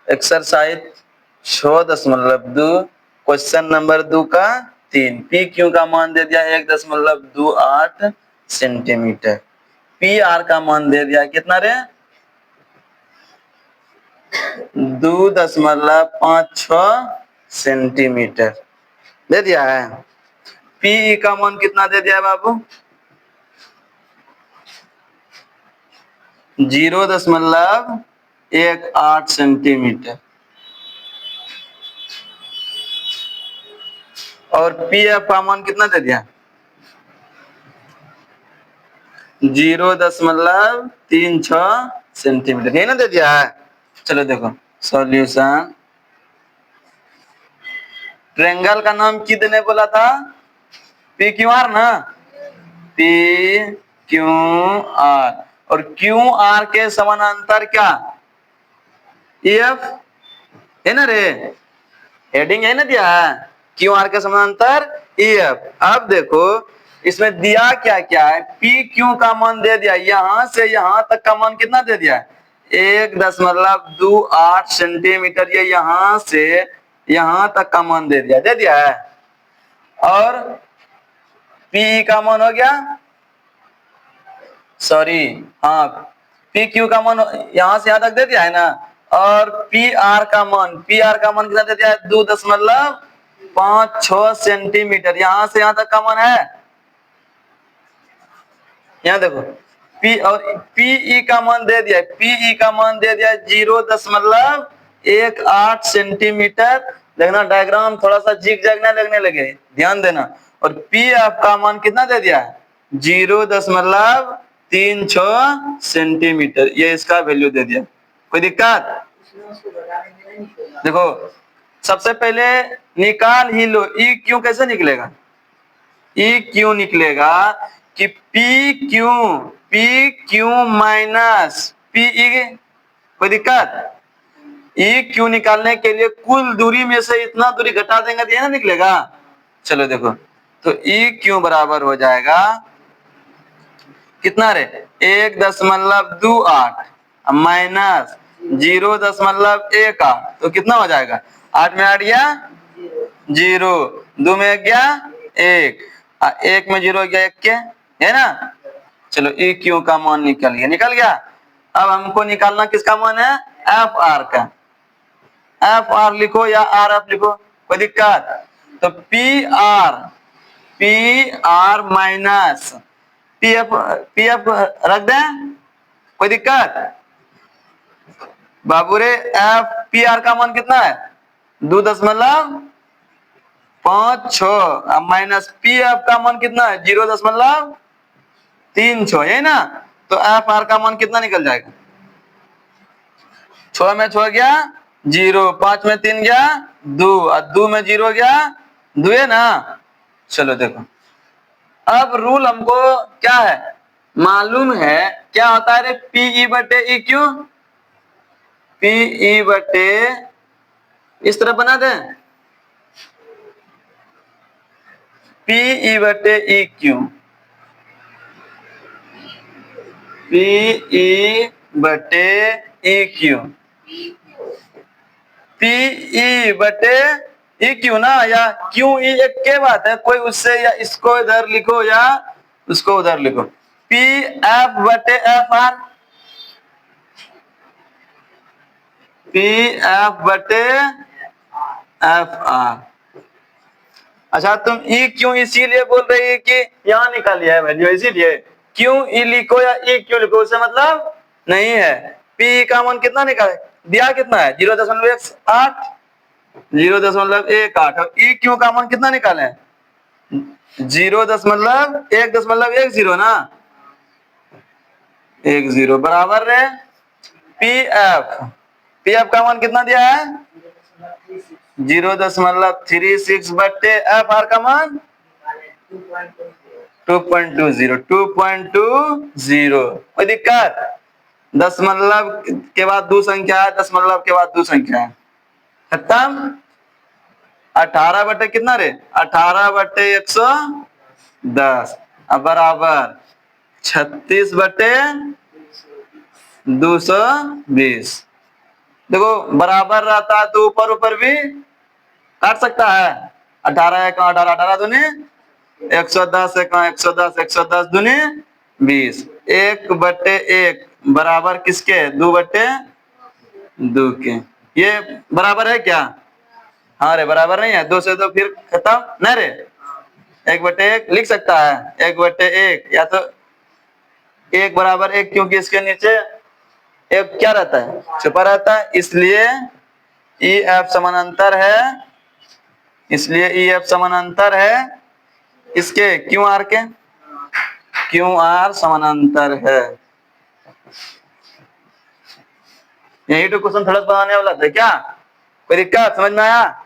Exercise 6.2 question number 2 का 3। P Q का मान दे दिया 1.28 सेंटीमीटर। पी आर का मान दे दिया कितना रे 2.56 सेंटीमीटर दे दिया है। पी का मान कितना दे दिया है बाबू 0.18 सेंटीमीटर। और पी एफ का मान कितना दे दिया 0.36 सेंटीमीटर, यही ना दे दिया है। चलो देखो सॉल्यूशन। ट्रायंगल का नाम कितने बोला था पी क्यू आर ना, पी क्यू आर। और क्यू आर के समानांतर क्या एफ है ना रे, हेडिंग है ना दिया है क्यू आर के समानांतर एफ। अब देखो इसमें दिया क्या क्या है, पी क्यू का मान दे दिया यहां से यहां तक का मान कितना दे दिया है 1.28 सेंटीमीटर, ये यहां से यहां तक का मान दे दिया है। और पी का मान हो गया सॉरी हाँ पी क्यू का मान यहां से यहां तक दे दिया है ना। और पी आर का मान कितना दे दिया है 2.56 सेंटीमीटर, यहां से यहां तक का मान है। यहाँ देखो पी और पीई का मान दे दिया, पीई का मान दे दिया 0.18 सेंटीमीटर। देखना डायग्राम थोड़ा सा जिग जैग ना लगने लगे, ध्यान देना। और पी एफ का मान कितना दे दिया 0.36 सेंटीमीटर, ये इसका वैल्यू दे दिया। कोई दिक्कत देखो सबसे पहले निकाल ही लो ई क्यू कैसे निकलेगा, ई क्यू निकलेगा कि पी क्यू माइनस पीई। कोई दिक्कत, ई क्यू निकालने के लिए कुल दूरी में से इतना दूरी घटा देंगे तो ये ना निकलेगा। चलो देखो तो ई क्यू बराबर हो जाएगा कितना रे 1.28 माइनस 0.18, तो कितना हो जाएगा 8 में 8 गया 0, 2 में गया 1, 1 में 0 गया 1 के है ना। चलो ई क्यू का मान निकल गया। अब हमको निकालना किसका मान है एफ आर का। एफ आर लिखो या आर एफ लिखो, कोई दिक्कत। तो P R minus P F रख दें, कोई दिक्कत बाबू रे। एफ पी आर का मान कितना है 2.56 माइनस पी एफ का मान कितना है 0.36 है ना। तो एफ आर का मान कितना निकल जाएगा 6 में 6 गया 0, 5 में 3 गया 2 और 2 में 0 गया 2 है ना। चलो देखो अब रूल हमको क्या है मालूम है, क्या होता है रे पीई बटे ई क्यू, पीई बटे इस तरह बना दें पीई बटे ई क्यू, पीई बटे ई क्यू, पीई बटे ई क्यू ना, या क्यू ई एक के बात है, कोई उससे या इसको इधर लिखो या उसको उधर लिखो। पी एफ बटे एफ आर, पी एफ बटे एफ आर। अच्छा तुम ई क्यों इसीलिए बोल रही है कि यहाँ निकालिए है वैल्यू, इसीलिए क्यों ई लिखो या ई क्यों लिखो उससे मतलब नहीं है। पी का मान कितना निकाले दिया कितना है 0.18, 0.18 और ई क्यू का मान कितना निकाले 0.110 ना 10 बराबर है पी एफ का मान कितना दिया है 0.36 बटे एफ आर का मान 2.20। कोई दिक्कत, दशमलव के बाद दो संख्या है, दशमलव के बाद दो संख्या है, खत्म। 18 बटे कितना रे 18 बटे 110 अब बराबर 36 बटे 220। देखो बराबर रहता है तो ऊपर ऊपर भी काट सकता है। 18 एक 18, 18 दूनी 110 एक 110, 110 दूनी 20। 1/1 बराबर किसके? 2/2 के। ये बराबर है क्या? हाँ रे बराबर नहीं है। 2 से तो फिर खत्म नहीं रे। 1/1 लिख सकता है। 1/1 या तो 1 = 1 क्योंकि इसके नीचे एक क्या रहता है? छुपा रहता है। इसलिए EF समानांतर है। इसलिए EF समानांतर है इसके QR के। QR समानांतर है। यही तो क्वेश्चन थोड़ा बनाने वाला था क्या? कोई दिक्कत समझ में आया?